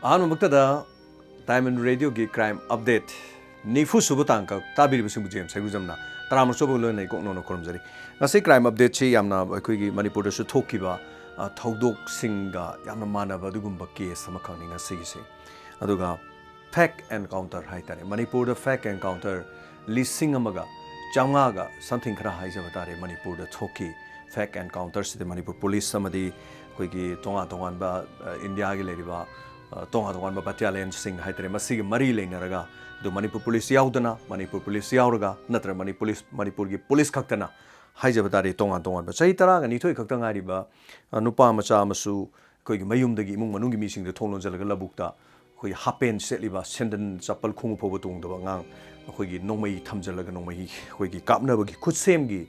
ꯑꯍꯥꯟꯕꯃꯛꯇꯗ diamond ꯔꯦꯗꯤꯑꯣꯒꯤ crime update ꯅꯤꯐꯨ ꯁꯨꯕ ꯇꯥꯡꯀꯛ ꯇꯥꯕꯤꯔꯤꯕꯁꯤꯡꯕꯨ ꯖꯦꯝꯁ ꯁꯩꯒꯨꯖꯝꯅ ꯇꯔꯥꯃꯔꯛꯁꯨꯕ ꯂꯣꯏꯅ ꯏꯀꯣꯛꯅꯣꯅ ꯈꯨꯔꯨꯝꯖꯔꯤ ꯉꯁꯤ ꯀ꯭ꯔꯥꯏꯝ ꯑꯞꯗꯦꯠꯁꯤ ꯌꯥꯝꯅ ꯑꯩꯈꯣꯏꯒꯤ ꯃꯅꯤꯄꯨꯔꯗꯁꯨ ꯊꯣꯛꯈꯤꯕ ꯊꯧꯗꯣꯛꯁꯤꯡꯒ ꯌꯥꯝꯅ ꯃꯥꯟꯅꯕ ꯑꯗꯨꯒꯨꯝꯕ ꯀꯦꯁ ꯑꯃꯈꯛꯅꯤ ꯉꯁꯤꯒꯤꯁꯤ ꯑꯗꯨꯒ ꯐꯦꯛ ꯑꯦꯟꯀꯥꯎꯟꯇꯔ ꯍꯥꯏꯇꯥꯔꯦ ꯃꯅꯤꯄꯨꯔꯗ ꯐꯦꯛ ꯑꯦꯟꯀꯥꯎꯟꯇꯔ 5,500ꯒ ꯁꯝꯊꯤꯡ ꯈꯔ ꯍꯥꯏꯖꯕ ꯇꯥꯔꯦ ꯃꯅꯤꯄꯨꯔꯗ ꯊꯣꯛꯈꯤ ꯐꯦꯛ ꯑꯦꯟꯀꯥꯎꯟꯇꯔꯁꯤꯗ ꯃꯅꯤꯄꯨꯔ ꯄꯨꯂꯤꯁ ꯑꯃꯗꯤ ꯑꯩꯈꯣꯏꯒꯤ ꯇꯣꯉꯥꯟ ꯇꯣꯉꯥꯟꯕ ꯏꯟꯗꯤꯌꯥꯒꯤ ꯂꯩꯔꯤꯕ ꯇꯣꯉꯥꯟ ꯇꯣꯉꯥꯟꯕ ꯕꯠꯇꯥꯂꯤꯌꯟꯁꯤꯡ ꯍꯥꯏꯇꯥꯔꯦ ꯃꯁꯤꯒ ꯃꯔꯤ ꯂꯩꯅꯔꯒ ꯑꯗꯨ ꯃꯅꯤꯄꯨꯔ ꯄꯨꯂꯤꯁ ꯌꯥꯎꯗꯅ ꯃꯅꯤꯄꯨꯔ ꯄꯨꯂꯤꯁ ꯌꯥꯎꯔꯒ ꯅꯠꯇ꯭ꯔꯒ ꯃꯅꯤꯄꯨꯔꯒꯤ ꯄꯨꯂꯤꯁ ꯈꯛꯇꯅ ꯍꯥꯏꯖꯕ ꯇꯥꯔꯦ ꯇꯣꯉꯥꯟ ꯇꯣꯉꯥꯟꯕ ꯆꯍꯤ 12 ꯈꯛꯇ ꯉꯥꯏꯔꯤꯕ ꯅꯨꯄꯥ ꯃꯆꯥ ꯑꯃꯁꯨ ꯑꯩꯈꯣꯏꯒꯤ ꯃꯌꯨꯝꯗꯒꯤ ꯏꯃꯨꯡ ꯃꯅꯨꯡꯒꯤ ꯃꯤꯁꯤꯡꯗ ꯊꯣꯡ ꯂꯣꯟꯖꯜꯂꯒ ꯂꯧꯕꯨꯛꯇ ꯑꯩꯈꯣꯏꯒꯤ ꯍꯥꯄꯦꯟ ꯁꯦꯠꯂꯤꯕ ꯁꯦꯟꯗꯟ ꯆꯞꯄꯜ ꯈꯣꯡꯎꯞ ꯐꯥꯎꯕ ꯇꯣꯡꯗꯕ ꯑꯉꯥꯡ ꯑꯩꯈꯣꯏꯒꯤ ꯅꯣꯡꯃꯩ ꯊꯝꯖꯜꯂꯒ ꯅꯣꯡꯃꯩ ꯑꯩꯈꯣꯏꯒꯤ ꯀꯥꯞꯅꯕꯒꯤ ꯈꯨꯠꯁꯦꯝꯒꯤ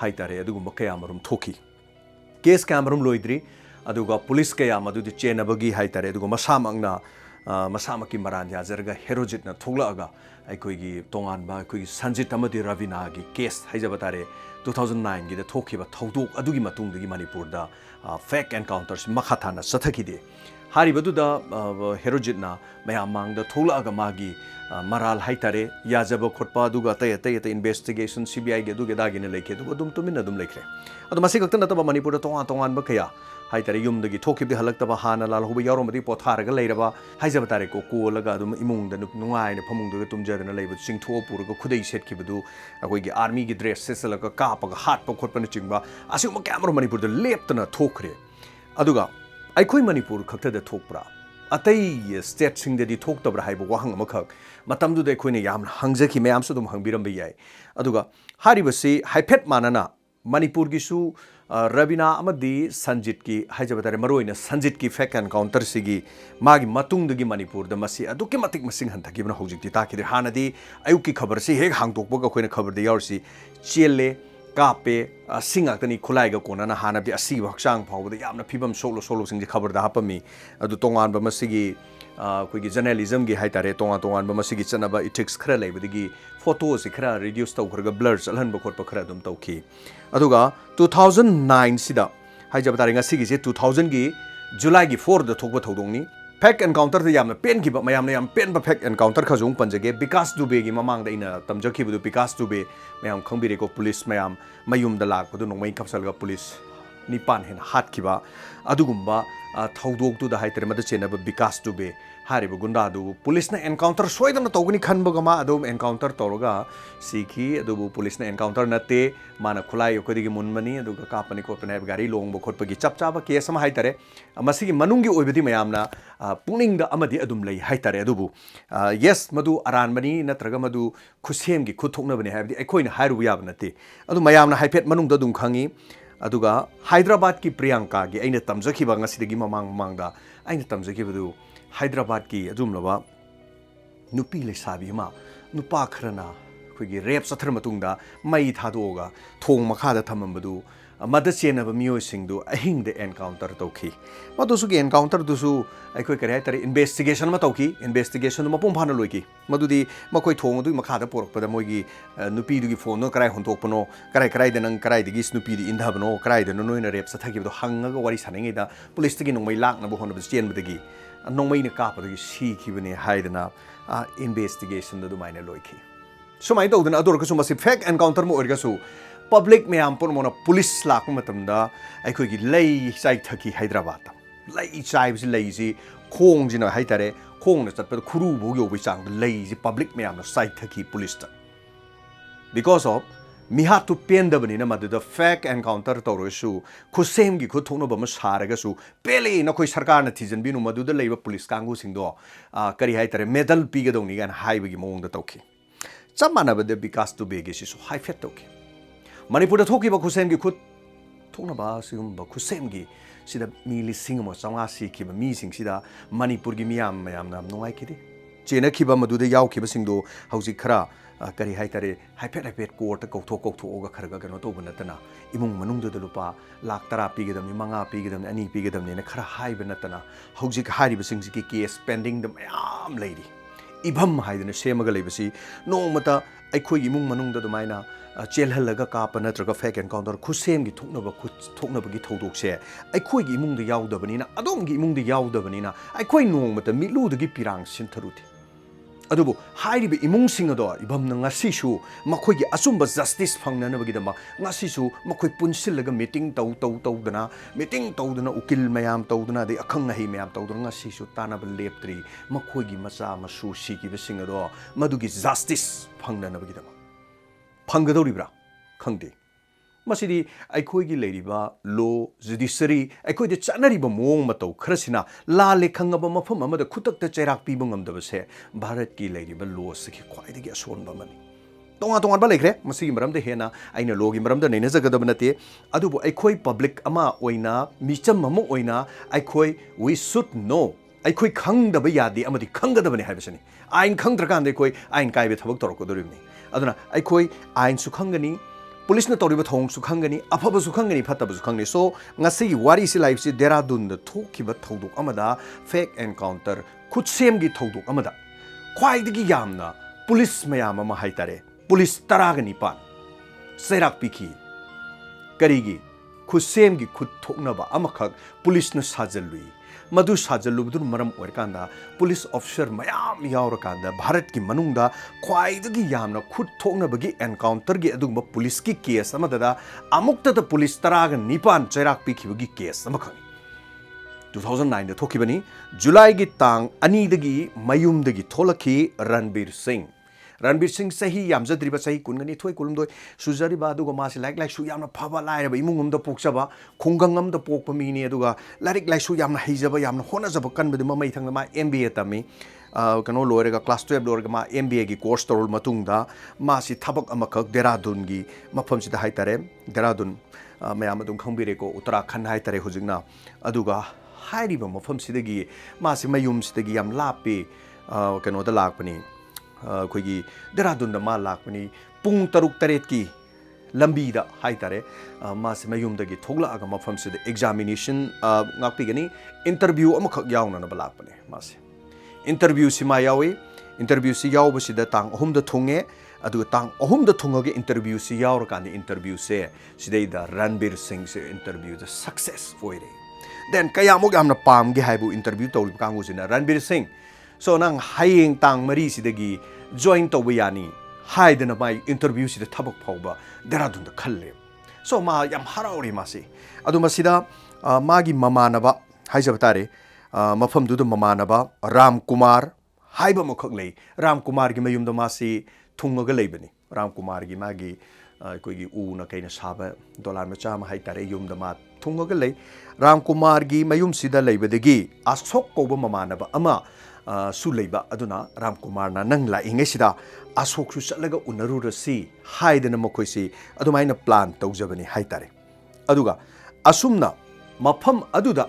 ꯍꯥꯏꯇꯥꯔꯦ ꯑꯗꯨꯒꯨꯝꯕ ꯀꯌꯥꯃꯔꯨꯝ ꯊꯣꯛꯈꯤ ꯀꯦꯁ ꯀꯌꯥꯃꯔꯨꯝ ꯂꯣꯏꯗ꯭ꯔꯤ ꯑꯗꯨꯒ ꯄꯨꯂꯤꯁ ꯀꯌꯥ ꯃꯗꯨꯗꯤ ꯆꯦꯟꯅꯕꯒꯤ ꯍꯥꯏꯇꯥꯔꯦ ꯑꯗꯨꯒ ꯃꯁꯥꯃꯛꯅ ꯃꯁꯥꯃꯛꯀꯤ ꯃꯔꯥꯟ ꯌꯥꯖꯔꯒ ꯍꯦꯔꯣꯖꯤꯠꯅ ꯊꯣꯛꯂꯛꯑꯒ ꯑꯩꯈꯣꯏꯒꯤ ꯇꯣꯉꯥꯟꯕ ꯑꯩꯈꯣꯏꯒꯤ ꯁꯟꯖꯤꯠ ꯑꯃꯗꯤ ꯔꯕꯤꯅꯥꯒꯤ ꯀꯦꯁ ꯍꯥꯏꯖꯕ ꯇꯥꯔꯦ 2009ꯒꯤꯗ ꯊꯣꯛꯈꯤꯕ ꯊꯧꯗꯣꯛ ꯑꯗꯨꯒꯤ ꯃꯇꯨꯡꯗꯒꯤ ꯃꯅꯤꯄꯨꯔꯗ ꯐꯦꯛ ꯑꯦꯟꯀꯥꯎꯟꯇꯔꯁꯤ ꯃꯈꯥ ꯊꯥꯅ ꯆꯠꯊꯈꯤꯗꯦ ꯍꯥꯏꯔꯤꯕꯗꯨꯗ ꯍꯦꯔꯣꯖꯤꯠꯅ ꯃꯌꯥꯝ ꯃꯥꯡꯗ ꯊꯣꯛꯂꯛꯑꯒ ꯃꯥꯒꯤ ꯃꯔꯥꯜ ꯍꯥꯏꯇꯥꯔꯦ ꯌꯥꯖꯕ ꯈꯣꯠꯄ ꯑꯗꯨꯒ ꯑꯇꯩ ꯏꯟꯚꯦꯁꯇꯤꯒꯦꯁꯟ CBIꯒꯤ ꯑꯗꯨꯒꯤ ꯑꯗꯥꯒꯤꯅ ꯂꯩꯈꯤ ꯑꯗꯨꯒ ꯑꯗꯨꯝ ꯇꯨꯃꯤꯟꯅ ꯑꯗꯨꯝ ꯂꯩꯈ꯭ꯔꯦ ꯑꯗꯣ ꯃꯁꯤ ꯈꯛꯇ ꯅꯠꯇꯕ ꯃꯅꯤꯄꯨꯔꯗ ꯇꯣꯉꯥꯟ ꯇꯣꯉꯥꯟꯕ ꯀꯌꯥ ꯍꯥꯏꯇꯥꯔꯦ ꯌꯨꯝꯗꯒꯤ ꯊꯣꯛꯈꯤꯕꯗꯤ ꯍꯜꯂꯛꯇꯕ ꯍꯥꯟꯅ ꯂꯥꯜꯍꯧꯕ ꯌꯥꯎꯔꯝꯕꯗꯤ ꯄꯣꯊꯥꯔꯒ ꯂꯩꯔꯕ ꯍꯥꯏꯖꯕ ꯇꯥꯔꯦꯀꯣ ꯀꯣꯜꯂꯒ ꯑꯗꯨꯝ ꯏꯃꯨꯡꯗ ꯅꯨꯡꯉꯥꯏꯅ ꯐꯃꯨꯡꯗꯨꯗ ꯇꯨꯝꯖꯗꯅ ꯂꯩꯕꯗꯨ ꯆꯤꯡꯊꯣꯛꯑ ꯄꯨꯔꯒ ꯈꯨꯗꯩ ꯁꯦꯠꯈꯤꯕꯗꯨ ꯑꯩꯈꯣꯏꯒꯤ ꯑꯥꯔꯃꯤꯒꯤ ꯗ꯭ꯔꯦꯁ ꯁꯦꯠꯆꯜꯂꯒ ꯀꯥꯞꯄꯒ ꯍꯥꯠꯄ ꯈꯣꯠꯄꯅꯆꯤꯡꯕ ꯑꯁꯤꯒꯨꯝꯕ ꯀꯌꯥꯃꯔꯨꯝ ꯃꯅꯤꯄꯨꯔꯗ ꯂꯦꯞꯇꯅ ꯊꯣꯛꯈ꯭ꯔꯦ ꯑꯗꯨꯒ ꯑꯩꯈꯣꯏ ꯃꯅꯤꯄꯨꯔ ꯈꯛꯇꯗ ꯊꯣꯛꯄ꯭ꯔꯥ ꯑꯇꯩ ꯁ꯭ꯇꯦꯠꯁꯤꯡꯗꯗꯤ ꯊꯣꯛꯇꯕ꯭ꯔꯥ ꯍꯥꯏꯕ ꯋꯥꯍꯪ ꯑꯃꯈꯛ ꯃꯇꯝꯗꯨꯗ ꯑꯩꯈꯣꯏꯅ ꯌꯥꯝꯅ ꯍꯪꯖꯈꯤ ꯃꯌꯥꯝꯁꯨ ꯑꯗꯨꯝ ꯍꯪꯕꯤꯔꯝꯕ ꯌꯥꯏ ꯑꯗꯨꯒ ꯍꯥꯏꯔꯤꯕꯁꯤ ꯍꯥꯏꯐꯦꯠ ꯃꯥꯟꯅꯅ ꯃꯅꯤꯄꯨꯔꯒꯤꯁꯨ ꯔꯕꯤꯅꯥ ꯑꯃꯗꯤ ꯁꯟꯖꯤꯠꯀꯤ ꯍꯥꯏꯖꯕ ꯇꯥꯔꯦ ꯃꯔꯨꯑꯣꯏꯅ ꯁꯟꯖꯤꯠꯀꯤ ꯐꯦꯛ ꯑꯦꯟꯀꯥꯎꯟꯇꯔꯁꯤꯒꯤ ꯃꯥꯒꯤ ꯃꯇꯨꯡꯗꯒꯤ ꯃꯅꯤꯄꯨꯔꯗ ꯃꯁꯤ ꯑꯗꯨꯛꯀꯤ ꯃꯇꯤꯛ ꯃꯁꯤꯡ ꯍꯟꯊꯈꯤꯕꯅ ꯍꯧꯖꯤꯛꯇꯤ ꯇꯥꯈꯤꯗ꯭ꯔꯦ ꯍꯥꯟꯅꯗꯤ ꯑꯌꯨꯛꯀꯤ ꯈꯕꯔꯁꯤ ꯍꯦꯛ ꯍꯥꯡꯗꯣꯛꯄꯒ ꯑꯩꯈꯣꯏꯅ ꯈꯕꯔꯗ ꯌꯥꯎꯔꯤꯁꯤ ꯆꯦꯜꯂꯦ ꯀꯥꯞꯄꯦ ꯑꯁꯤ ꯉꯥꯛꯇꯅꯤ ꯈꯨꯠꯂꯥꯏꯒ ꯀꯣꯟꯅꯅ ꯍꯥꯟꯅꯗꯤ ꯑꯁꯤꯕ ꯍꯛꯆꯥꯡ ꯐꯥꯎꯕꯗ ꯌꯥꯝꯅ ꯐꯤꯕꯝ ꯁꯣꯛꯂꯣꯛꯁꯤꯡꯁꯦ ꯈꯕꯔꯗ ꯍꯥꯞꯄꯝꯃꯤ ꯑꯗꯨ ꯇꯣꯉꯥꯟꯕ ꯃꯁꯤꯒꯤ ꯑꯩꯈꯣꯏꯒꯤ ꯖꯔꯅꯦꯂꯤꯖꯝꯒꯤ ꯍꯥꯏꯇꯥꯔꯦ ꯇꯣꯉꯥꯟ ꯇꯣꯉꯥꯟꯕ ꯃꯁꯤꯒꯤ ꯆꯠꯅꯕ ꯏꯊꯤꯛꯁ ꯈꯔ ꯂꯩꯕꯗꯒꯤ ꯐꯣꯇꯣꯁꯤ ꯈꯔ ꯔꯤꯗ꯭ꯌꯨꯁ ꯇꯧꯈ꯭ꯔꯒ ꯕ꯭ꯂꯔ ꯆꯠꯍꯟꯕ ꯈꯣꯠꯄ ꯈꯔ ꯑꯗꯨꯝ ꯇꯧꯈꯤ ꯑꯗꯨꯒ 2009ꯁꯤꯗ ꯍꯥꯏꯖꯕ ꯇꯥꯔꯦ ꯉꯁꯤꯒꯤꯁꯦ 2000ꯒꯤ ꯖꯨꯂꯥꯏꯒꯤ 4ꯗ ꯊꯣꯛꯄ ꯊꯧꯗꯣꯛꯅꯤ ꯐꯦꯛ ꯑꯦꯟꯀꯥꯎꯟꯇꯔꯗ ꯌꯥꯝꯅ ꯄꯦꯟꯈꯤꯕ ꯃꯌꯥꯝꯅ ꯌꯥꯝ ꯄꯦꯟꯕ ꯐꯦꯛ ꯑꯦꯟꯀꯥꯎꯟꯇꯔ ꯈꯔꯁꯨ ꯑꯃꯨꯛ ꯄꯟꯖꯒꯦ ꯕꯤꯀꯥꯁ ꯗꯨꯕꯦꯒꯤ ꯃꯃꯥꯡꯗ ꯑꯩꯅ ꯇꯝꯖꯈꯤꯕꯗꯨ ꯕꯤꯀꯥꯁ ꯗꯨꯕꯦ ꯃꯌꯥꯝ ꯈꯪꯕꯤꯔꯦꯀꯣ ꯄꯨꯂꯤꯁ ꯃꯌꯥꯝ ꯃꯌꯨꯝꯗ ꯂꯥꯛꯄꯗꯨ ꯅꯣꯡꯃꯩ ꯀꯥꯞꯁꯜꯂꯒ ꯄꯨꯂꯤꯁ 9 ꯍꯦꯟꯅ ꯍꯥꯠꯈꯤꯕ ꯑꯗꯨꯒꯨꯝꯕ ꯊꯧꯗꯣꯛꯇꯨꯗ ꯍꯥꯏꯇꯥꯔꯦ ꯃꯗ ꯆꯦꯟꯅꯕ ꯕꯤꯀꯥꯁ ꯗꯨꯕꯦ ꯍꯥꯏꯔꯤꯕ ꯒꯨꯟꯗꯥꯗꯨ ꯄꯨꯂꯤꯁꯅ ꯑꯦꯟꯀꯥꯎꯟꯇꯔ ꯁꯣꯏꯗꯅ ꯇꯧꯒꯅꯤ ꯈꯟꯕꯒ ꯃꯥ ꯑꯗꯨꯝ ꯑꯦꯟꯀꯥꯎꯟꯇꯔ ꯇꯧꯔꯒ ꯁꯤꯈꯤ ꯑꯗꯨꯕꯨ ꯄꯨꯂꯤꯁꯅ ꯑꯦꯟꯀꯥꯎꯟꯇꯔ ꯅꯠꯇꯦ ꯃꯥꯅ ꯈꯨꯠꯂꯥꯏ ꯑꯩꯈꯣꯏꯗꯒꯤ ꯃꯨꯟꯕꯅꯤ ꯑꯗꯨꯒ ꯀꯥꯞꯄꯅꯤ ꯈꯣꯠꯄꯅꯤ ꯍꯥꯏꯕ ꯒꯥꯔꯤ ꯂꯣꯡꯕ ꯈꯣꯠꯄꯒꯤ ꯆꯞ ꯆꯥꯕ ꯀꯦꯁ ꯑꯃ ꯍꯥꯏꯇꯥꯔꯦ ꯃꯁꯤꯒꯤ ꯃꯅꯨꯡꯒꯤ ꯑꯣꯏꯕꯗꯤ ꯃꯌꯥꯝꯅ ꯄꯨꯛꯅꯤꯡꯗ ꯑꯃꯗꯤ ꯑꯗꯨꯝ ꯂꯩ ꯍꯥꯏꯇꯥꯔꯦ ꯑꯗꯨꯕꯨ ꯌꯦꯁ ꯃꯗꯨ ꯑꯔꯥꯟꯕꯅꯤ ꯅꯠꯇ꯭ꯔꯒ ꯃꯗꯨ ꯈꯨꯠꯁꯦꯝꯒꯤ ꯈꯨꯠ ꯊꯣꯛꯅꯕꯅꯤ ꯍꯥꯏꯕꯗꯤ ꯑꯩꯈꯣꯏꯅ ꯍꯥꯏꯔꯨꯕ ꯌꯥꯕ ꯅꯠꯇꯦ ꯑꯗꯨ ꯃꯌꯥꯝꯅ ꯍꯥꯏꯐꯦꯠ ꯃꯅꯨꯡꯗ ꯑꯗꯨꯝ ꯈꯪꯉꯤ ꯑꯗꯨꯒ ꯍꯥꯏꯗ꯭ꯔꯕꯥꯗꯀꯤ ꯄ꯭ꯔꯤꯌꯥꯡꯀꯥꯒꯤ ꯑꯩꯅ ꯇꯝꯖꯈꯤꯕ ꯉꯁꯤꯗꯒꯤ ꯃꯃꯥꯡꯗ ꯑꯩꯅ ꯇꯝꯖꯈꯤꯕꯗꯨ ꯍꯥꯏꯗ꯭ꯔꯕꯥꯗꯀꯤ ꯑꯗꯨꯝꯂꯕ ꯅꯨꯄꯤ ꯂꯩꯁꯥꯕꯤ ꯑꯃ ꯅꯨꯄꯥ ꯈꯔꯅ ꯑꯩꯈꯣꯏꯒꯤ ꯔꯦꯞ ꯆꯠꯊꯔ ꯃꯇꯨꯡꯗ ꯃꯩ ꯊꯥꯗꯣꯛꯑꯒ ꯊꯣꯡ ꯃꯈꯥꯗ ꯊꯝꯃꯝꯕꯗꯨ ꯃꯗ ꯆꯦꯟꯅꯕ ꯃꯤꯑꯣꯏꯁꯤꯡꯗꯨ ꯑꯍꯤꯡꯗ ꯑꯦꯟꯀꯥꯎꯟꯇꯔ ꯇꯧꯈꯤ ꯃꯗꯨꯁꯨꯒꯤ ꯑꯦꯟꯀꯥꯎꯟꯇꯔꯗꯨꯁꯨ ꯑꯩꯈꯣꯏ ꯀꯔꯤ ꯍꯥꯏꯇꯥꯔꯦ ꯏꯟꯚꯦꯁꯇꯤꯒꯦꯁꯟ ꯑꯃ ꯇꯧꯈꯤ ꯏꯟꯚꯦꯁꯇꯤꯒꯦꯁꯟꯗꯨ ꯃꯄꯨꯡ ꯐꯥꯅ ꯂꯣꯏꯈꯤ ꯃꯗꯨꯗꯤ ꯃꯈꯣꯏ ꯊꯣꯡ ꯑꯗꯨꯒꯤ ꯃꯈꯥꯗ ꯄꯣꯔꯛꯄꯗ ꯃꯣꯏꯒꯤ ꯅꯨꯄꯤꯗꯨꯒꯤ ꯐꯣꯟꯗꯣ ꯀꯔꯥꯏ ꯍꯨꯟꯇꯣꯛꯄꯅꯣ ꯀꯔꯥꯏꯗ ꯅꯪ ꯀꯔꯥꯏꯗꯒꯤ ꯅꯨꯄꯤꯗꯨ ꯏꯟꯙꯕꯅꯣ ꯀꯔꯥꯏꯗꯅꯣ ꯅꯣꯏꯅ ꯔꯦꯞ ꯆꯠꯊꯈꯤꯕꯗꯣ ꯍꯪꯉꯒ ꯋꯥꯔꯤ ꯁꯥꯟꯅꯉꯩꯗ ꯄꯨꯂꯤꯁꯇꯒꯤ ꯅꯣꯡꯃꯩ ꯂꯥꯛꯅꯕ ꯍꯣꯠꯅꯕꯗ ꯆꯦꯟꯕꯗꯒꯤ ꯅꯣꯡꯃꯩꯅ ꯀꯥꯞꯄꯗꯒꯤ ꯁꯤꯈꯤꯕꯅꯤ ꯍꯥꯏꯗꯅ ꯏꯟꯚꯦꯁꯇꯤꯒꯦꯁꯟꯗ ꯑꯗꯨꯃꯥꯏꯅ ꯂꯣꯏꯈꯤ ꯁꯨꯃꯥꯏꯅ ꯇꯧꯗꯅ ꯑꯗꯨ ꯑꯣꯏꯔꯒꯁꯨ ꯃꯁꯤ ꯐꯦꯛ ꯑꯦꯟꯀꯥꯎꯟꯇꯔ ꯑꯃ ꯑꯣꯏꯔꯒꯁꯨ ꯄꯕ꯭ꯂꯤꯛ ꯃꯌꯥꯝ ꯄꯨꯝꯅꯃꯛꯅ ꯄꯨꯂꯤꯁ ꯂꯥꯛꯄ ꯃꯇꯝꯗ ꯑꯩꯈꯣꯏꯒꯤ ꯂꯩ ꯆꯥꯏꯊꯈꯤ ꯍꯥꯏꯗ꯭ꯔꯕꯥꯗꯇ ꯂꯩ ꯆꯥꯏꯕꯁꯤ ꯂꯩꯁꯤ ꯈꯣꯡꯁꯤꯅ ꯍꯥꯏꯇꯥꯔꯦ ꯈꯣꯡꯅ ꯆꯠꯄꯗ ꯈꯨꯔꯨꯐꯥꯎ ꯌꯧꯕꯒꯤ ꯆꯥꯡꯗ ꯂꯩꯁꯤ ꯄꯕ꯭ꯂꯤꯛ ꯃꯌꯥꯝꯅ ꯆꯥꯏꯊꯈꯤ ꯄꯨꯂꯤꯁꯇ ꯕꯤꯀꯣꯁ ꯑꯣꯐ ꯃꯤꯍꯥꯠꯇꯨ ꯄꯦꯟꯗꯕꯅꯤꯅ ꯃꯗꯨꯗ ꯐꯦꯛ ꯑꯦꯟꯀꯥꯎꯟꯇꯔ ꯇꯧꯔꯒꯁꯨ ꯈꯨꯠꯁꯦꯝꯒꯤ ꯈꯨꯠ ꯊꯣꯛꯅꯕ ꯑꯃ ꯁꯥꯔꯒꯁꯨ ꯄꯦꯜꯂꯦ ꯅꯈꯣꯏ ꯁꯔꯀꯥꯔꯅ ꯊꯤꯖꯤꯟꯕꯤꯅꯨ ꯃꯗꯨꯗ ꯂꯩꯕ ꯄꯨꯂꯤꯁ ꯀꯥꯡꯕꯨꯁꯤꯡꯗꯣ ꯀꯔꯤ ꯍꯥꯏꯇꯥꯔꯦ ꯃꯦꯗꯜ ꯄꯤꯒꯗꯧꯅꯤ ꯀꯥꯏꯅ ꯍꯥꯏꯕꯒꯤ ꯃꯑꯣꯡꯗ ꯇꯧꯈꯤ ꯆꯞ ꯃꯥꯟꯅꯕꯗ ꯕꯤꯀꯥꯁ ꯗꯨꯕꯦꯒꯤꯁꯤꯁꯨ ꯍꯥꯏꯐꯦꯠ ꯇꯧꯈꯤ ꯃꯅꯤꯄꯨꯔꯗ ꯊꯣꯛꯈꯤꯕ ꯈꯨꯠꯁꯦꯝꯒꯤ ꯈꯨꯠ ꯊꯣꯛꯅꯕ ꯑꯁꯤꯒꯨꯝꯕ ꯈꯨꯠꯁꯦꯝꯒꯤ ꯁꯤꯗ ꯃꯤ 1,500,000 ꯁꯤꯈꯤꯕ ꯃꯤꯁꯤꯡꯁꯤꯗ ꯃꯅꯤꯄꯨꯔꯒꯤ ꯃꯌꯥꯝꯅ ꯌꯥꯝ ꯅꯨꯡꯉꯥꯏꯈꯤꯗꯦ ꯆꯦꯟꯅꯈꯤꯕ ꯃꯗꯨꯗ ꯌꯥꯎꯈꯤꯕꯁꯤꯡꯗꯣ ꯍꯧꯖꯤꯛ ꯈꯔ ꯀꯔꯤ ꯍꯥꯏꯇꯥꯔꯦ ꯍꯥꯏꯐꯦꯠ ꯀꯣꯔꯠꯇ ꯀꯧꯊꯣꯛꯑꯒ ꯈꯔ ꯀꯩꯅꯣ ꯇꯧꯕ ꯅꯠꯇꯅ ꯏꯃꯨꯡ ꯃꯅꯨꯡꯗꯨꯗ ꯂꯨꯄꯥ 10,00,000 ꯄꯤꯒꯗꯕꯅꯤ 5 ꯄꯤꯒꯗꯕꯅꯤ 2 ꯄꯤꯒꯗꯕꯅꯤꯅ ꯈꯔ ꯍꯥꯏꯕ ꯅꯠꯇꯅ ꯍꯧꯖꯤꯛ ꯍꯥꯏꯔꯤꯕꯁꯤꯡꯁꯤꯒꯤ ꯀꯦꯁ ꯄꯦꯟꯗꯤꯡꯗ ꯃꯌꯥꯝ ꯂꯩꯔꯤ इभम हाइदन सेमगा लेबसी नोंमता अखोई इमुंग मनुंग दुमाइना चेलहलगा काप नत्रगा फेक एनकाउंटर खुसेम की थोकनबगी थौदोकसे अखोई इमुंग याउदबनिना अदोमगी इमुंग याउदबनिना अखोई नोंमता मिलुदगी पिरांग सिंथरुथि अदुबो हाइरिबे इमुंगसिंग अदो इभम ngasisu मखोइगी असुंबा जस्टिस फंगननबगिदमा ngasisu मखोइ पुनसिलगा मीटिंग तौदना उकिल मयाम तौदना दे अखंग हई मयाम तौदना ngasisu तानाब लेप्त्री मखोइगी मचा मसु सिगिबसिंग अदो मदुगी जस्टिस फंगननबगिदमा फंगदौरिब्रा खंगदे मसिदी अखोइगी लेरिबा लो जुडिशरी अखोइदे चनरिबा मोंग मतौ खरसिना लाले खंगबा मफम अमदा खुतकता चैराक पीबा ngमदबसे भारत की लेरिबा लो सखि ख्वाइदगी असोनबा मनी तोंगा लेख्रे मसिगी मरमदा हेना आइना लोगी मरमदा नैनजगदब नते अदुबो अखोइ पब्लिक अमा ओइना मिचम अमा ओइना अखोइ वी शुड नो अखोइ खंगदबा यादे अमदि खंगदबने हाइबसनी आइन खंगद्रकांदे अखोइ आइन काइबे थबक तोरकोदोरिबनी अदुना अखोइ आइन सुखंगनी पुलिस ने तौरीब थोंग सुखंगनी अफब सुखंगनी फतब सुखंगनी सो ngasi wari si life si Dehradun da thokiba thodok amada fake encounter khutseam gi thodok amada khwaidagi yamna police mayam ama haitare police taraga nipan sairak pikhi karigi khutseam gi khut thoknaba amakhak police na sajalui मधु साजलुबदुन मरम ओरकांदा police officer मयाम यावरकांदा Bharat की मनुंगदा ख्वाइदगी यामना खुद थोकनबगी encounter गी अदुगम police की case अमददा अमुक्तदा police तराग निपान चैराक पिखिबगी case अमखंग 2009 दा थोकिबनी जुलाई गी तांग अनीदगी मयुमदगी थोलखी रणबीर सिंह सही यामजद्रिबा सही कुनगनी थोय कुलुमदोय सुजरिबा दुगा मासे लाइक लाइसु यामना फबा लाइरबा इमुंगमदा पोकसबा खुंगंगमदा पोकपा मीनी अदुगा लाइक लाइसु यामना हैजबा यामना होनाजबा कनबदि ममै थंगना मा एमबीए तमी कनो लोरेगा क्लास 12 लोरेगा मा एमबीए की कोर्स तोरल मतुंगदा मासी थबक अमखक देहरादून गी मफमसिदा हाइतारे देहरादून मयाम अदुम खंबिरेको उत्तराखंड हाइतारे हुजिंगना अदुगा हाइरिबा मफमसिदगी मासी मयुमसिदगी याम लापे कनोदा लाकपनी अखोइगी देहरादून मा लाकपनी पुंग तरुक तरेत की लंबीदा हाइतारे मासे मयुमदगी थोगलागा मफमसिदा एग्जामिनेशन ngakpigani इंटरव्यू अमखक यावना लाकपने मासे इंटरव्यू सिमा यावे इंटरव्यू सि यावबसिदा तांग अहुमदा थोंगे अदुगा तांग अहुमदा थोंगगे इंटरव्यू सि यावरकांदे इंटरव्यू से सिदैदा रणबीर सिंह से इंटरव्यू द सक्सेस ओइरे देन कयामुक यामना पामगे हाइबु इंटरव्यू तौलिब कांगुसिना रणबीर सिंह सो नंग हाइंग तांग मरी सिदगी जॉइन तौब यानी हाइदना माई इंटरव्यू सिदा थबक फाउबा देहरादून द खल्ले सो मा याम हराउरे मासे अदु मसिदा मागी ममानबा हाइजब तारे मफम दुद ममानबा राम कुमार हाइबा मखक ले राम कुमार की मयुम द मासी थुंगगा लेबनी राम कुमार की मागी कोई ऊना कहीं साब डॉलर में चाम हाई तारे युम द मा थुंगगा ले राम कुमार की मयुम सिदा लेबदगी अशोक कोब ममानबा अमा सुलेबा अदुना राम कुमार ना नंग ला इंगे सिदा अशोक सु चलगा उनरुरसी हाइदना मखोइसी अदुमाइना प्लान तौजबनी हाई तारे अदुगा असुमना मफम अदुदा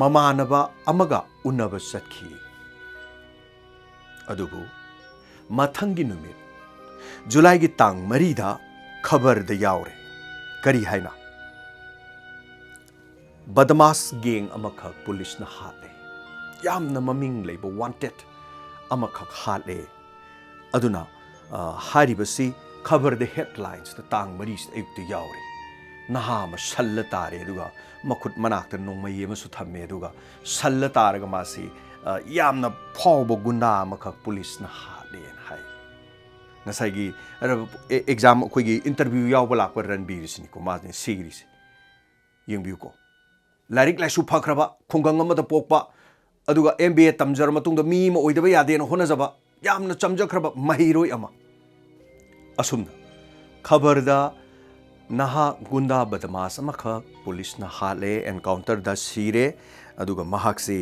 ममानबा अमगा उन्नब सखी अदुबु मथंगी नुमित जुलाई की तांग मरीदा खबर द यावरे करी हाइना बदमाश गैंग अमखक पुलिस ना हाले यामना ममिंग लेबो वांटेड अमखक हाले अदुना हारिबसी खबर द हेडलाइंस द तांग मरीस अयुक्त यावरे नहा म सल्ल तारे दुगा मखुट मनाक्त नोंमई अमसु थम्मे दुगा सल्ल तारगा मासी यामना फावबो गुंडा अमखक पुलिस ना हाले हाय नसाइगी एग्जाम अखोइगी इंटरव्यू यावबा लाकपा रणबीर सिनिको माने सीरीज यंगबियुको लाइरिक लाइसु फखरबा खुंगंग अमदा पोकपा अदुगा एमबीए तमजर मतुंगदा मी म ओइदबा यादेन होनजबा यामना चमजखरबा महिरोय अमा असुमना खबरदा नहा गुंडा बदमाश अमखक पुलिस ना हाले एनकाउंटर दा सीरे अदुगा महाक्सी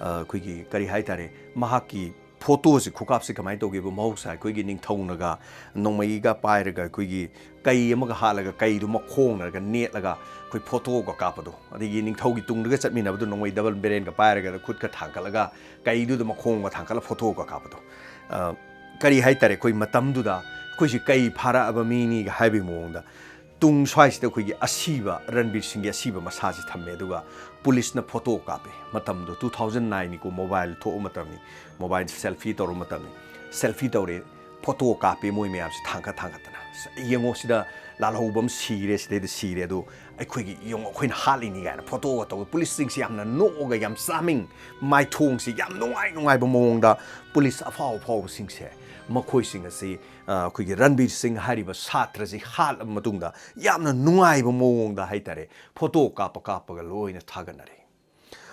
अखोइगी करी हाइतारे महाकी फोटो से खुकाप से कमाई तौगेबो मौसा अखोइगी निंगथौनगा नोंमईगा पाइरगा अखोइगी कई अमगा हालगा कईदु मखोंगरगा नेटलगा अखोइ फोटोगा कापदो अदिगी निंगथौगी तुंगदगा चटमिनबदो नोंमई डबल बेरेनगा पाइरगा खुदका थांकलगा कईदुद मखोंगा थांकला फोटोगा कापदो करी हाइतारे अखोइ मतमदुदा अखोइसि कई फारा अब मीनी हाइबि मोंगदा tung swaisida khoi asiba Ranbir Singh gi asiba masaji thamme duga police na photo kape matam do 2009 ni ko mobile tho matam ni mobile selfie toru matam ni selfie tore photo kape moi me apsi thangka tana yengo sida lalhobam sire side sire do khoi gi yong khoi na hali ni ga photo to police sing si yamna no ga yam saming mai thong si yam nungai ba mong da police afau sing se makhoi sing asi khoi gi Ranbir Singh hariba satra ji hal matungda yamna nungai ba mong da haitare photo ka ga loina thaganare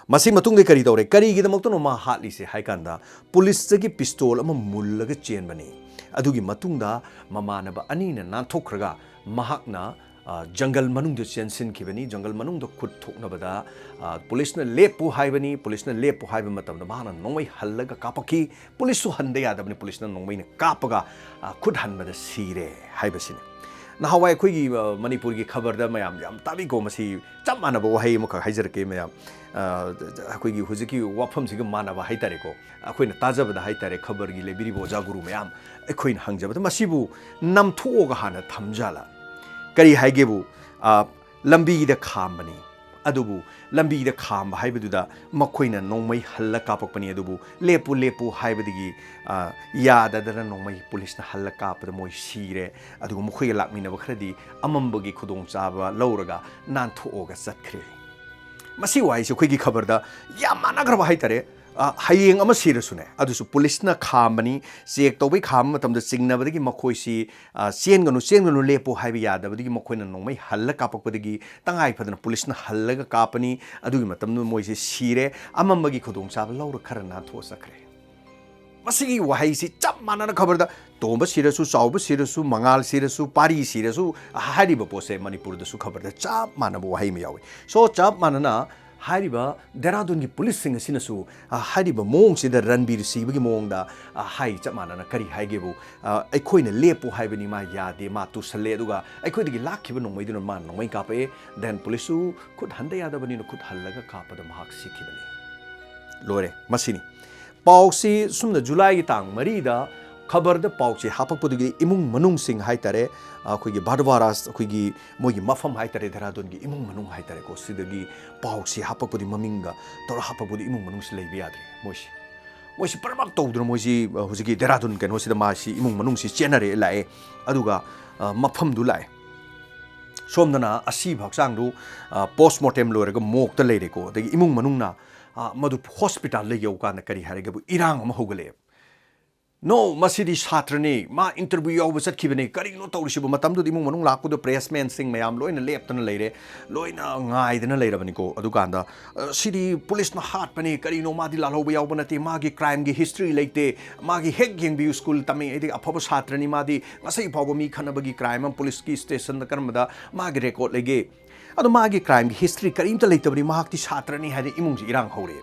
masi matungde kari dore kari gi damak to no ma hatli se haikanda police gi pistol ama mullaga chen bani adugi matungda mamanaba anina nan thokraga mahakna jungle manung de chensin kibani jungle manung do khut thokna bada police na lepu haibani police na lepu haiba matam da mana nongmai hallaga kapaki police su hande ya dabani police na nongmai na kapaga khut hanbada sire haibasini na hawai khoi gi manipur gi khabar da mayam yam tabi go masi cham mana bo hai mo kha haijar ke mayam khoi gi hujiki wafam sig mana ba hai tare ko khoi na tajab da hai tare khabar gi lebiri bo ja guru mayam khoi na hangjaba da masibu nam thu ga hana thamjala kari haigebu lambi da khambani adubu lambi da khamba haibeduda makhoina nongmai halla kapakpani adubu lepu haibedigi yada da nongmai police na halla kapda moi sire adugu mukhoi lakmina bakhradi amambagi khudong chaba lauraga nan thuoga chatkre masi wai se khoigi khabar da yamana graba haitare hayeng ama sirasune adusu police na khambani check tobai kham matam da chingnabadagi makhoi si chenganu lepo haibi yadabadagi makhoina nongmai halla kapakpadagi tangai phadana police na hallaga kapani adugi matam no moi si sire amambagi khudong chaba laura kharana tho sakre masigi wahai si chap manana khabar da tomba sirasu chauba sirasu mangal sirasu pari sirasu hariba pose manipur da su khabar da chap manaba wahai me yawi so chap manana hariba Dehradun gi police sing sinasu hariba mong sida Ranbir Singh gi mong da hai chap manana kari haige bu aikhoina lepu haibani ma yade ma tu sale duga aikhoi digi lakhiba nongmai dun ma nongmai ka pe then police su khut handa yada bani no khut hallaga ka pada mahak sikhibani lore masini pausi sumna July gi tang mari da khabar da pausi hapakpudigi imung manung sing haitare akhoi Bhadwaras akhoi mogi mafam haitare Dehradun gi imung manung haitare ko sidagi pausi hapakpudi maminga tor hapakpudi imung manung si leibi yadre moisi parmak tawduna moisi hujigi Dehradun ken hosida ma si imung manung si chenare lae aduga mafam du lae somdana asi bhaksang du postmortem loiraga mokta leire ko dagi imung manung na madu hospital le yoga na kari harega bu irang ma hogale no masidi satrani ma interview yaw basat khibane kari no tawrisibu matamdu imung manung lakku do pressman sing mayam loina leptana leire loina ngai dana leirabani ko adukanda city police na hat pani kari no madi lalhoba yaw banati magi crime gi history leite magi hek geng bi school tami edi aphoba satrani madi ngasai phawa mi khanabagi crime police ki station da karmada magi record lege adu magi crime gi history karimta leitabani mahakti satrani hadi imung ji irang hore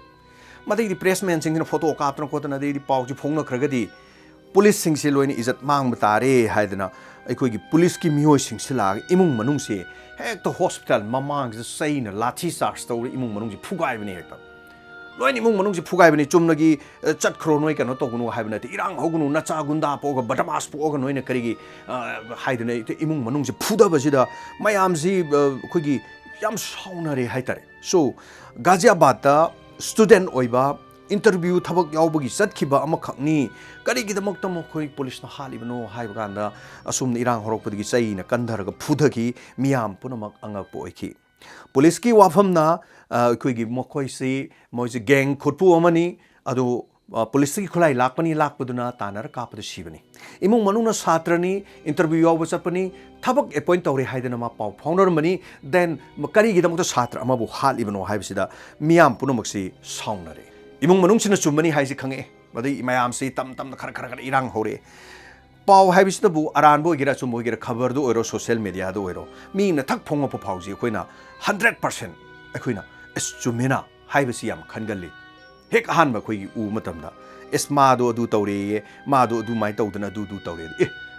madai di pressman sing na photo kaptana kotana di pau ji phongna khragadi police sing se loina izat mang batare haidana aikoi gi police ki miyoi sing se lag imung manung se hek to hospital mamang se saina lathi charge to imung manung ji phugai bani hek loina imung manung ji phugai bani chumna gi chat khro noi kano to gunu haibana ti irang hogunu nacha gunda po ga badamas po ga noina kari gi haidana imung manung ji phuda basida mayam ji khoi gi yam sauna re haitare so Ghaziabad ta student oiba interview thabak yaubagi satkiba amakhakni karigidamokta mokhoi police na halibano haibaganda asumna irang horokpagi chaina kandharaga phudagi miyam punamak angakpo oiki police ki wafamna khoigi mokhoi si moise gang khutpu amani adu police ki khulai lakpaduna tanar kapadu sibani imung manuna satrani interview yaub chapani thabak appoint tawre haidana ma pau founder mani then karigidamokta satra amabu halibano haibsida miyam punamaksi saunare imung manung sina chumani haisi khange badai mayam si tam khara irang hore pau haibisida bu aran bo gira chum bo gira khabar do oiro social media do oiro mi na thak phonga po phauji koina 100% akoina es chumena haibisi yam khangali hek han ba khoi u matamda es ma do du tawre ma do du mai tawdana du tawre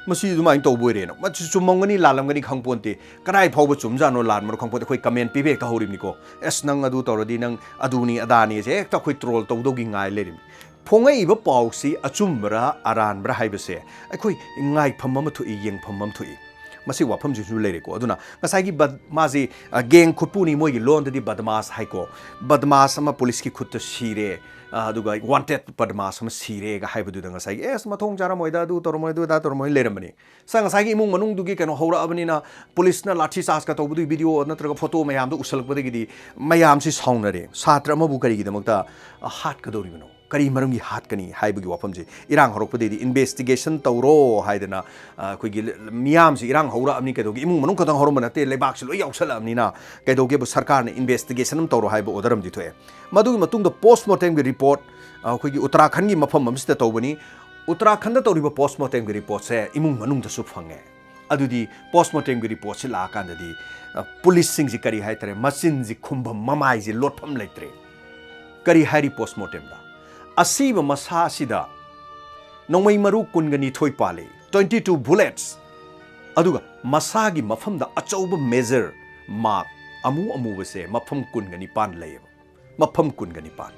masi du mai tawboire no ma chumongani lalamgani khangponte karai phawba chumjano lan mar khangponte khoi comment pibe ka horim niko es nang adu tawradi nang aduni adani je ek ta khoi troll tawdogi ngai lerim phongai ba pausi achumbra aranbra haibase akhoi ngai phammam thu i yeng phammam thu i masi wafam jisu leire ko aduna ngasai gi maji geng khupuni moi gi lon di badmas hai ko badmas ama police ki khut sire aduga wanted badmas ama sire ga haibu du ngasai es mathong jara moida du tor moi du da tor moi leramani sa ngasai gi imung manung du gi kano hora abani na police na lathi charge ka to bu video natraga photo mayam du usalak badi gi mayam si saunare satra ma bu kari gi damakta hat ka dori bano kari maram gi hat kani haibu gi wafam ji irang horok padi di investigation tawro haidana koi gi miyam si irang hora amni kedo gi imung manung kadang horom banate lebak si loi yausal amni na kedo ge bu sarkar ne investigation am tawro haibu odaram di thoe madu gi matung da postmortem gi report koi gi uttarakhand gi mafam amsta tawbani uttarakhand da tawriba postmortem gi report se imung manung da su phange adudi postmortem gi report si la kan da di police sing ji kari hai tare machine ji khumbam mamai ji lotpham leitre kari hari postmortem da asiba masa sida nongmai maru kungani thoi pale 22 bullets aduga masagi mafam da achauba measure mark amu base mafam kungani pan layeba mafam kungani pan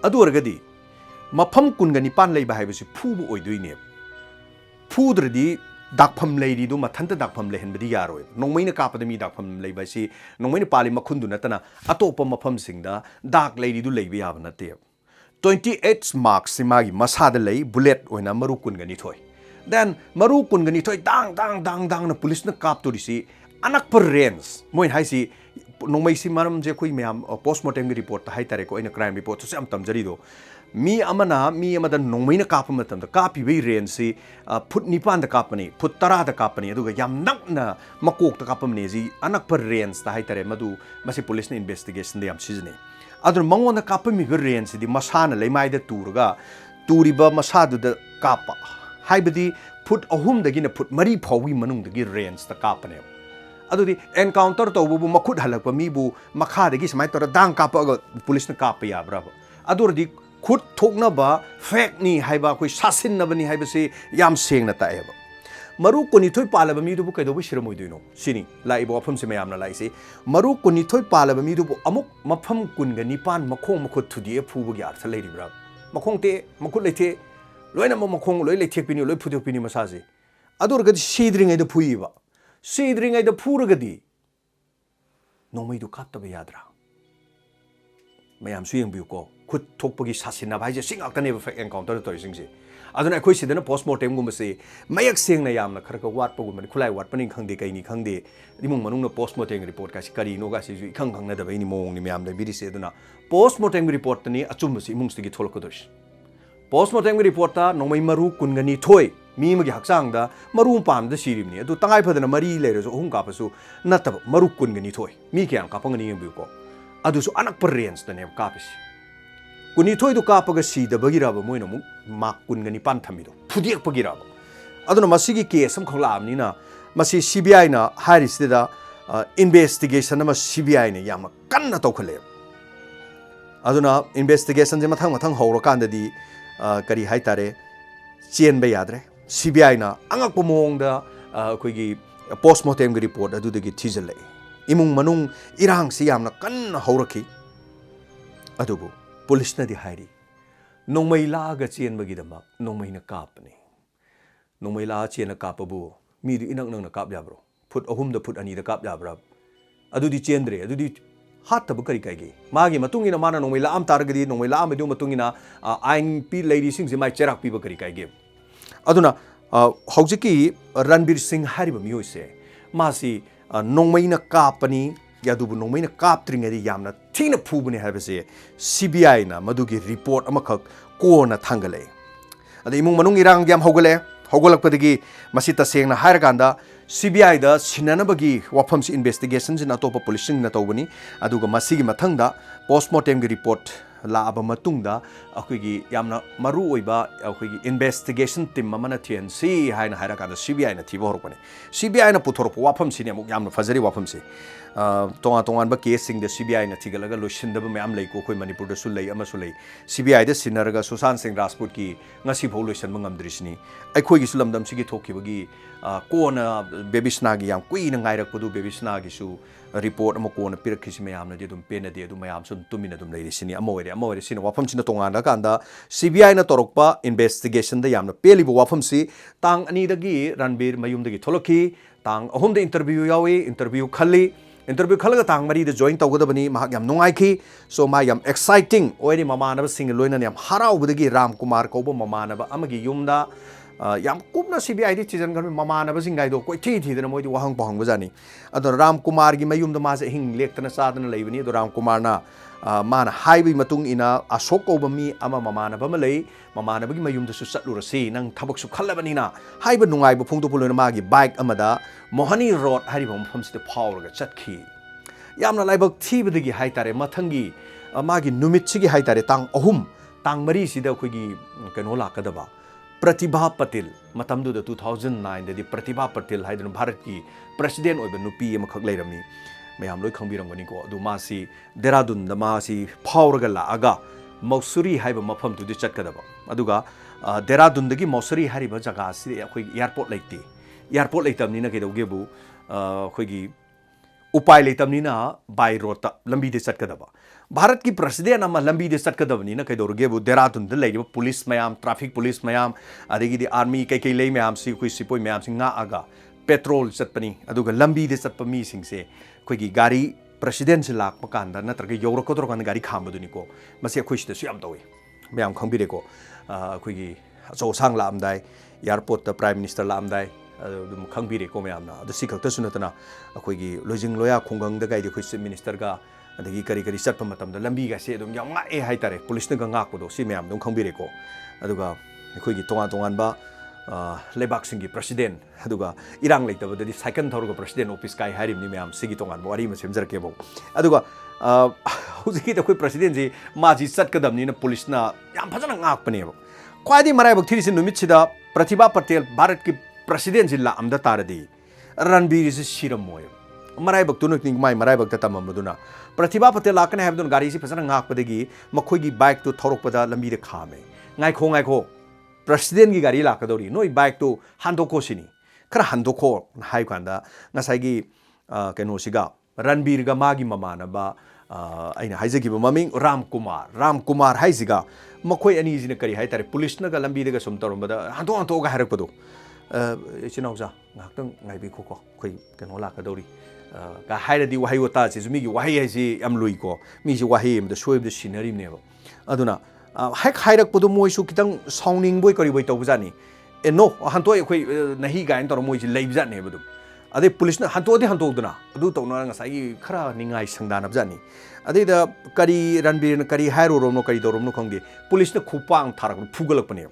adu orgadi mafam kungani pan layba haibasi phubu oidoine phudradi dakpham leiri du mathanta dakpham lehen badi yaroi nongmai na kapadami dakpham leiba si nongmai na pali makhundu natana atopa mafam singda dak leiri du leiba yaba nate 28 marks simagi masada lei bullet oina maru kungani thoi then maru kungani thoi dang na police na kap to risi anak per range moi hai si nongmai si maram je khoi myam postmortem report ta hai tare ko ina crime report so am tamjari do mi amada nongmai na kap matam da kapi be range si phut nipan da kapani phut tara da kapani aduga yam nak na makok ta kapamne ji anak per range ta hai tare madu masi police na investigation da yam sizne adun mangona kapami be range di masana leimai da turga turiba masadu da kapa haibadi phut ahum da gina phut mari phawi manung da gi range ta kapane adudi encounter to bu makhut halakpa mi bu makha da gi samai tor dang kapa ga police na kapa ya bra adur di khut thokna ba fake ni haiba koi sasin na bani haiba se yam seng na ta eba maru koni thoi palaba mi du bu kaido bu shiramoi duino sini lai bo afam se mayam na lai se maru koni thoi palaba mi du bu amuk mafam kun ga nipan makhong makhut thudi phu bu gi arth lai ri bra makhong te makhut lai the loina ma makhong loi lai thek pini loi phu pini masa se adur ga sidring ai da phui ba sidring ai da phur ga di nomai du kap ta ba yadra mayam su yeng bi ko khut thok pagi sasina bai je singak ta ne ba fake encounter to sing se aduna khoi sidana postmortem gum se mayak seng na yamna kharka wat pagum man khulai wat paning khangde kai ni khangde rimung manung na postmortem report ka sikari no ga si khang khang na da bai ni mong ni myam da biri se aduna postmortem report ni achum si imung sti gi tholko dos postmortem report ta nomai maru kungani thoi mi magi haksang da maru pam da sirim ni adu tangai phadana mari le ro hum ka pasu natab maru kungani thoi mi kyang ka pangani yem bi ko adu su anak per range da ne ka pis kuni thoi du ka paga si da bagi raba moina mu mak kungani pan thamido phudiak pagi raba aduna masigi case am khawla amni na masi CBI na haris da investigation ama CBI ne yam kan na to khale aduna investigation je mathang hawro kan da di kari hai tare chen ba yadre CBI na angak pomong da koi gi postmortem gi report adu de gi thijale imung manung irang si yam na kan hawraki adubu police na di hairi nongmai la ga chen bagi dama nongmai na kap ni nongmai la chen na kap bu mi du inang nang na kap ya bro phut ahum da phut ani da kap ya bra adu di chendre adu di hat tabu kari kai ge magi matung ina mana nongmai la am tar gadi nongmai la am du matung ina aing pi lady sing ji mai cherak pi ba kari kai ge aduna hojiki Ranbir Singh hariba mi hoise masi nongmai na kapani yadubu nongmai na kaptring adi yamna thina phubune habase CBI na madugi report amakak ko na thangale adi imung manung irang yam hogale hogolakpadagi masi taseng na hairaganda CBI da sinanabagi wafams investigations in atopa policing na tawbani aduga masigi mathangda postmortem gi report laaba matungda akhigi yamna maru oiba akhigi investigation team amana TNC haina hairaganda CBI na thibo horpane CBI na puthorpo wafam sine amuk yamna fazari wafam se tongan ba case sing the CBI na thigalaga loisindaba mayam leiko khoi manipur da sulei ama sulei CBI da sinaraga Sushant Singh Rajput ki ngasi phol loisan mangam drisni aikhoi gi sulamdam sigi thokibagi kona bebisna gi yam kui na ngairak pudu bebisna gi su report ama kona pirakisi mayam na dum pena de dum mayam sun tumina dum leiri sini amore sini wafam sina tongan da kanda CBI na torokpa investigation da yamna peli bo wafam si tang ani dagi Ranbir mayum dagi tholoki Thang अहुम they interview यावे interview खली interview खलगा तांग मरी they join तौगदबनी महाक याम नुंगाइखी सो मा याम exciting ओइनि ममानब सिंग लोइना याम हराउबदगी राम कुमार कौब ममानब अमगी युमदा याम कुपना CBI दी चिजन घर ममानब सिंग गाइदो कोइ थी थीदना मोइदि वहंग पहंग बजानी अदो राम कुमार गी मयुमदा मासे हिंग लेक्तना सादना लेबनी अदो राम कुमार ना मान हाइबी मतुंग इना अशोक कौब मी अमा ममानब अमा लई ममानबगी मयुमदसु चटलुरसी नंग थबकसु खल्लबनिना हाइब नुंगाइब फोंदोपुलोना मागी बाइक अमदा मोहनी रोड हारिब मफमसिदे फावरगा चटखी यामना लाइबक थीबदगी हाइतारे मथंगी मागी नुमितसिगी हाइतारे तांग अहुम तांग मरी सिदा अखोगी कनो लाकदबा प्रतिभा पटेल मतमदुदा 2009 ददी प्रतिभा पटेल हाइदन भारत की प्रेसिडेंट ओइबा नुपी अमखक लेरमी मैम लोई खंबीरंगनिको अदु मासी देहरादून द मासी फावरगा लागा मौसुरी हाइबा मफम तुदि चटकदबा अदुगा देहरादून दगी मौसुरी हारिबा जगह सि अखोई एयरपोर्ट लेतमनिना केदौगेबु अखोगी उपाय लेतमनिना बाय रोड लंबी दे चटकदबा भारत की प्रेसिडेंट अमा लंबी दे चटकदबनिना केदौरगेबु देहरादून द लेरिबा पुलिस मयाम ट्रैफिक पुलिस मयाम अदगी दी आर्मी कई लेई मयाम सि अखोई सिपोई मयाम सिंगा आगा पेट्रोल चटपनी अदुगा लंबी दे चटप मी सिंगसे अखोगी गाड़ी प्रेसिडेंट से लाकप कांदा नत्रगे यौरकदरो कांदा गाड़ी खामबदुनिको मसे अखोई सिदसु याम तौई मयाम खंबिरेको अखोगी अचौ सांग लामदाय एयरपोर्ट प्राइम मिनिस्टर लामदाय अदुम खंबिरेको मयामना अदु सिखक्तसु नतना अखोगी लोजिंग लोया खुंगंग द गाइदि अखोई चीफ मिनिस्टर का अदगी करी करी चटप मतमदा लंबी गासे अदुम याम ngaए हाइतारे पुलिस न गांगाकदो सि मयाम दुम खंबिरेको अदुगा अखोगी तोंगा तोंगानबा लेबाक सिंगी प्रेसिडेंट अदुगा इरांग लेतबदि साइकल थौरगा प्रेसिडेंट ऑफिस काई हारिमनि मयाम सिगी तोंगान वारी म सेमजरकेबो अदुगा हुजिकी त कोई प्रेसिडेंट जी माजी चटकदबनिना पुलिसना याम फजना गाकपनेबो ख्वाइदि मराइबक थिरिसि नुमितसिदा प्रतिभा पटेल भारत की प्रेसिडेंट जी लामदा तारदी रणबीर से सिरमोय मराइबक तुनु निंग माइ मराइबक त तममदुना प्रतिभा पटेल लाकने हाबदुन गाड़ी से फजना गाकपदगी मखोगी बाइक तो थौरकपदा लंबी दे खामे गाइखो प्रेसिडेंट की गाड़ी लाकदौरी नोई बाइक तो हांदोको सिनी खरा हांदोको हाइ कांदा नसाइगी केनोसिगा रणबीर गा मागी ममानबा अइना हाइजगिबो ममिंग राम कुमार हाइजिगा मखोई अनी जिने करी हाइतारे पुलिस नगा लंबी देगा सुम तौरमदा हांदो गा हारकपदो इचिनौजा ngakhtang ngaibi khoko khoi keno lakadori ka hairadi wahi wata che zumi gi wahi hai ji am lui ko mi ji wahi am da soib da scenery ne ba aduna haik hairak podu moi su kitang sounding boy kari boy to bujani e no hantoi khoi nahi gain tor moi ji leib jat ne badum ade police na hanto duna adu to na ngasai gi khara ningai sangdan abjani ade da kari ranbir na kari hairo rom no kari do rom no khongge police na khupang tharak phugalak pane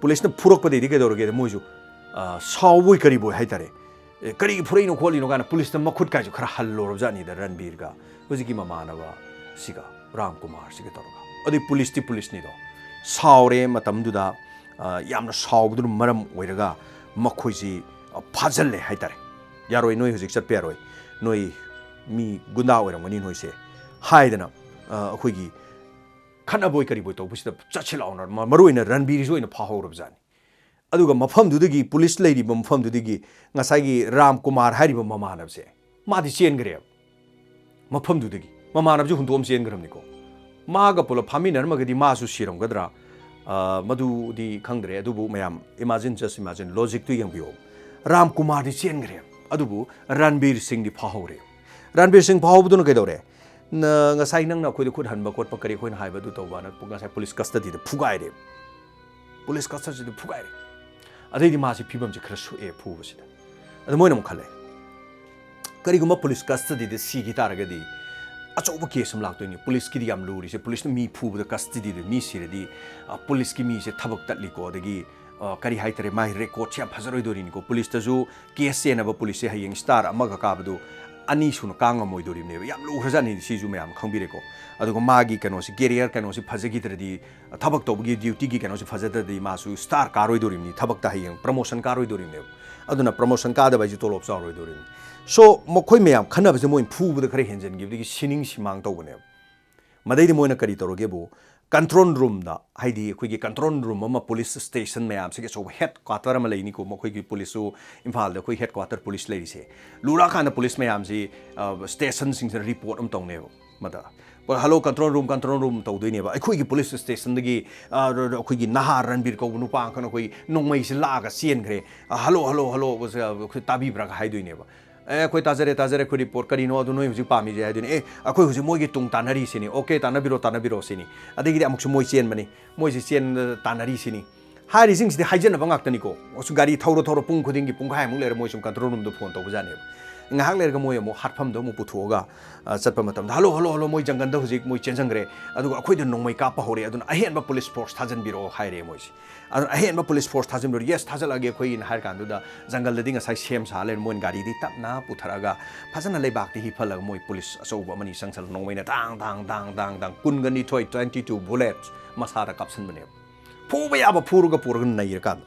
police na phurok pade di ke do ge moi ju साउबोई करीबोई हाइतारे करी फुरैनो खोलिनो गाना police न मखुट काजु खरा hello जानी the Ranbir गा हुजिकी ममानबा सिगा राम कुमार सिगे तोरगा अदि police नि दो साउरे मतमदुदा यामना साउबदु मरम ओइरगा मखोइजी फाजल्ले हाइतारे यारोय नोय हुजिक चटपे यारोय नोय मी गुंडा ओइरमनि नोयसे हाइदना अखोइगी खनाबोई करीबोई तौबसिदा चछिलाउना मरुइना रणबीर जोइना फाहौरब जानी अदुगा मफमदुदगी पुलिस लेरिबा मफमदुदगी ngसाइगी राम कुमार हारिबा ममानबसे मादि चेनग्रे मफमदुदगी ममानबजु हुंदोम चेनग्रमनिको मागा पुल फामिनरमगदि मासु सिरमगद्रा मदुदि खंगद्रे अदुबु मयाम इमेजिन लॉजिक तु यंगबियो राम कुमार दि चेनग्रे अदुबु रणबीर सिंह दि फाहौरे रणबीर सिंह फाहौबदुन केदौरे ngसाइ नंगना खोइदु खुद हनबा कोटपा करि खोइन हाइबदु तौबाना ngसाइ पुलिस कस्टडी दि फुगाइरे पुलिस कस्टडी दि फुगाइरे अदैदि मासी फिबम से खरा सुए फुबसिदा अद मोइना म खले करिगुमा पुलिस कस्टडी दे सिगी तारगदि अचौब केस हम लागतोइनि पुलिस की याम लूरी से पुलिस मी फुबद कस्टडी दे मी सिरदि पुलिस की मी से थबक तटलिको अदगी करि हाइतरे माइ रेकॉर्ड से फजरोइदोरिनिको पुलिस तजु केस सेनबा पुलिस से हयेंग स्टार अमगा काबदु अनि सुन कांग मोइदोरिने याम लुखरजानि सिजु मयाम खंबिरेको अदुगो मागी कनोसी कैरियर कनोसी फजगिद्रदि थबक तौबगी ड्यूटी की कनोसी फजददि मासु स्टार कारोइदोरिनि थबक ता हयेंग प्रमोशन कारोइदोरिने अदुना प्रमोशन कादबाजि तोलोप चारोइदोरिनि सो मखोइ मयाम खनबजे मोइन फुबद खरे हेंजनगिबदि सिनिंग सिमांग तौबने मदैदि मोइना करि तौरगेबो कंट्रोल रूम दा हाइदि अखोइगी कंट्रोल रूम अमा पुलिस स्टेशन मयाम से सो हेड क्वार्टर अमा लेनिको मखोइगी पुलिसु इम्फाल दा खोइ हेड क्वार्टर पुलिस लेरिसे लुरा खान पुलिस मयाम से स्टेशन सिंग रिपोर्ट अम तौनेबो मदा hello control room tawdoi ba akhoi gi police station dagi akhoi gi nahar ranbir ko nu pa kan akhoi nongmai si la ga sien gre hello was akhoi tabi bra ga haidoi ne ba akhoi tajare khoi report kari no adu noi huji pami je haidoi akhoi huji moi gi tung tanari sini okay tanabiro sini adagi di amuk su moi chen bani moi si chen tanari sini hari sing si haijen ba ngak tani ko osu gari thoro pung khuding gi pung khai mung le moi sum control room do phone to bujane ngahak le ga moi mo hatpham do mo puthoga chatpa matam hello moi jangan da huji moi chen sangre adu akhoi de nongmai ka pa hore adu ahen ba police force thajan biro haire moi si adu ahen ba police force thajan biro yes thajal age khoi in har kan du da jangal da ding sai sem sa le mon gari di tap na putharaga phajana leibak ti hi phalag moi police aso ba mani sangsal nongmai na dang kun gani thoi 22 bullets masara kapsan bane phuba ya ba phuruga nai kan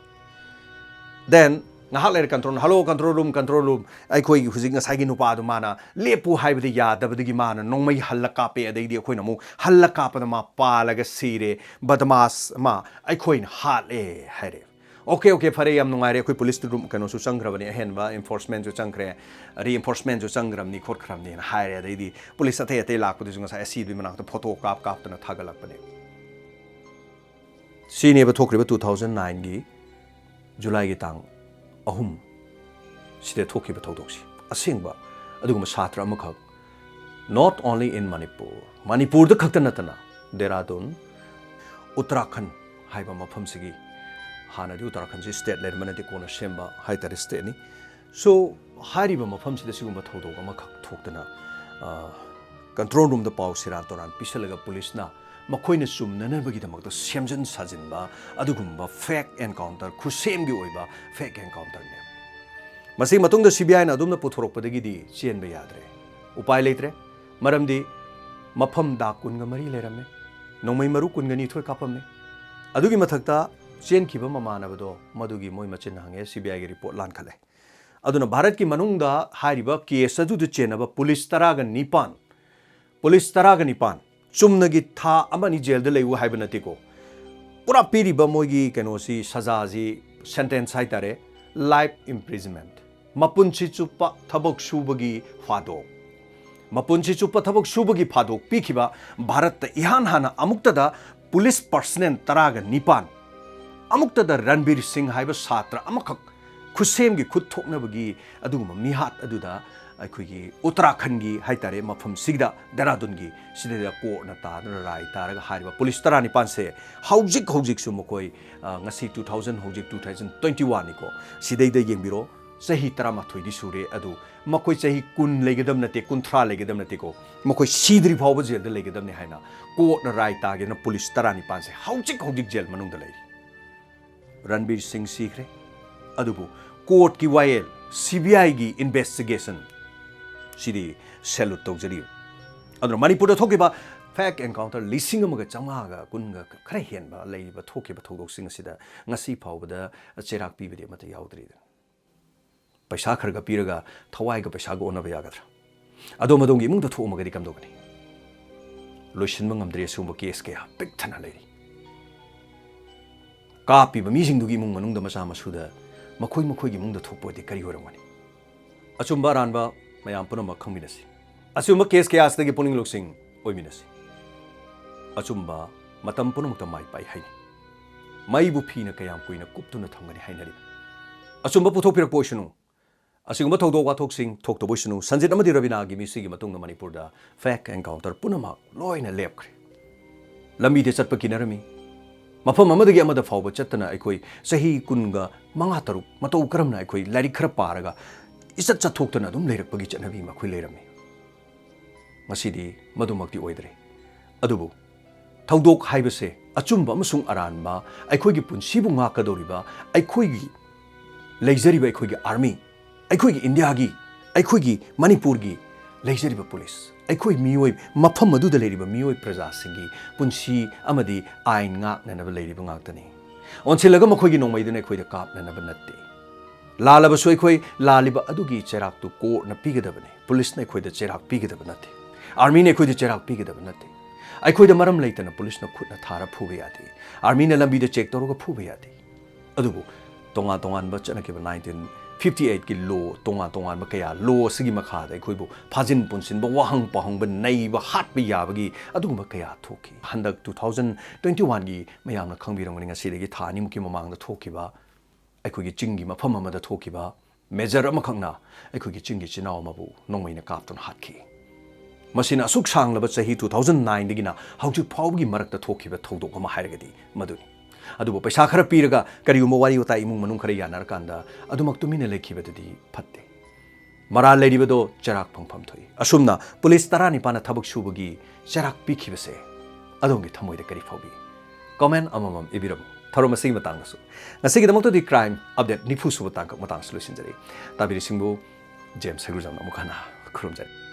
then ngahak le control room ai khoi hujing sai gi nupa du mana lepu hai bidi ya da bidi mana nongmai halaka pe adai di khoi na mu halaka pa ma pa laga sire badmas ma ai khoi hat e haire okay phare yam nungai re khoi police room kano su changrabani hen ba enforcement ju changre reinforcement ju changram ni khot khram ni haire adai di police ate lak pu ju sai si bi mana to photo kap ta thagalak pane sine ba thokri ba 2009 gi july gi tang ahum sida thoki ba thodoksi asengba aduguma satra amakha not only in manipur da khakta natana Dehradun Uttarakhand haiba mafam sigi hana di Uttarakhand ji state level manati kona semba haitari state ni so hariba mafam sida sigumba thodok amakha thoktana control room da paw sira toran pisalaga police na makoina sumnanabagi damakta semjan sajinba adugumba fake encounter khusem gi oiba fake encounter ne masi matungda CBI na adumna puthorokpadagi di chenba yadre upai leitre maramdi mafam da kunga mari lerame nomai maru kunga ni thoi kapamne adugi mathakta chen khiba mamanabado madugi moi machin hange CBI gi report lan khale aduna bharat ki manungda hariba case adu de chenaba police taraga nipan chumnagi tha amani jail de leiwu haiba natiko pura piriba moigi kenosi saza ji sentence hai tare life imprisonment mapunchi chupa thabok subagi phadok pikhiba bharat ta ihan hana amukta da police personnel taraga nipan amukta da Ranbir Singh haiba satra amakhak khusem gi khut thoknabagi aduguma mihat aduda akhoi Uttarakhand gi haitare mafam sigda Dehradun gi sideda ko na ta rai taraga hariba police tarani panse haujik su mokoi ngasi 2021 ni ko sidei da yengbiro sahi tarama thoi di sure adu makoi sahi kun legedam nate kunthra legedam nate ko makoi sidri phawba jel da legedam ne haina ko na rai ta ge na police tarani panse haujik jel manung da lei Ranbir Singh sikre adubu court ki wael CBI gi investigation sidi salute tawjari adro manipur da thokiba fake encounter lising amaga chamaga kunga khara henba leiba thokiba thodok sing sida ngasi phawbada cherak pibedi mata yaudri paisa kharga piraga thawai ga paisa go onaba yagadra ado madongi mungda thomaga di kamdogani loishin mangamdre sumba case ke pik thana leiri kapi ba mising dugi mung manung da masa masuda makhoi gi mungda thokpo de kari horangani achumba ranba mayam punama khangminasi achumba case ke asdagi puning loksing oiminasi achumba matam punamukta mai pai haini mai bu phina kayam kuina kuptuna thangani hainari achumba puthokpirak poisunu asigumba thodok wathoksing thokto boisunu Sanjit amadi Ravina gi misigi matungna Manipur da fake encounter punama loina lepkre lambi de chatpa kinarami mafam amadagi amada fawba chatana aikoi sahi kunga manga taruk matou karamna aikoi lari khara paraga isat chathokna dum leirakpagi chanabi makhoi leirami masidi madumakti oidre adubu thodok haibase achumba amasung aranba aikoi gi punsibu nga kadoriba aikoi gi leijariba aikoi gi army aikoi gi India gi aikoi gi Manipur gi leijariba police aikoi mioi mafam aduda leiriba mioi praja singi punsi amadi ain nga nanaba leiriba ngaktani onsilaga makhoi gi nongmai dune khoi da kap nanaba natte lalaba soi khoi laliba adugi cherak tu ko na pigadabane police ne khoi da cherak pigadaba natte army ne khoi da cherak pigadaba natte aikoi da maram leitana police na khutna thara phuba yade army na lambi da check toroga phuba yade adubu tonga ba chana ke 19 58 की लो तोंगा तोंगा कया लो सिगी मखाद अखोइबो फाजिन पुनसिनबो वाहंग पहंग नैब हाटब याबगी अदुगुम कया थोकी हंदक 2021 की मयामना खंगबिरंगनि ngasiदगी थानिमुकी ममांगदा थोकीबा अखोगी चिंगी मफम अमदा थोकीबा major अमखंगना अखोगी चिंगी चिनाव मबु नोंमैना कापतन हाटकी मसिना असुक सांगलबा चही 2009 दगिना हौजिक फावगी मरकता थोकीबा थौदोक अमा हायरगदी मदुनी अदुबो पैसा खरा पीरगा करिगुम वारी वता इमुंग मनुंग खरा यानर कांदा अदुमक तुमिना लेखिबददी फत्ते मरा लेरिबदो चराक फंगफम थोई असुमना पुलिस तरानी पाना थबक सुबगी चराक पीखिबसे अदोंगी थमोइदा करी फावबी कमेंट अममम इबिरबो थरो मसी मतंगसु ngasi दमक्तोदि क्राइम अपडेट निफु सुबो तांक मतंग सलुशन जरी ताबिरि सिंबो जेम्स हेगुजम अमुखाना खुरुम जरी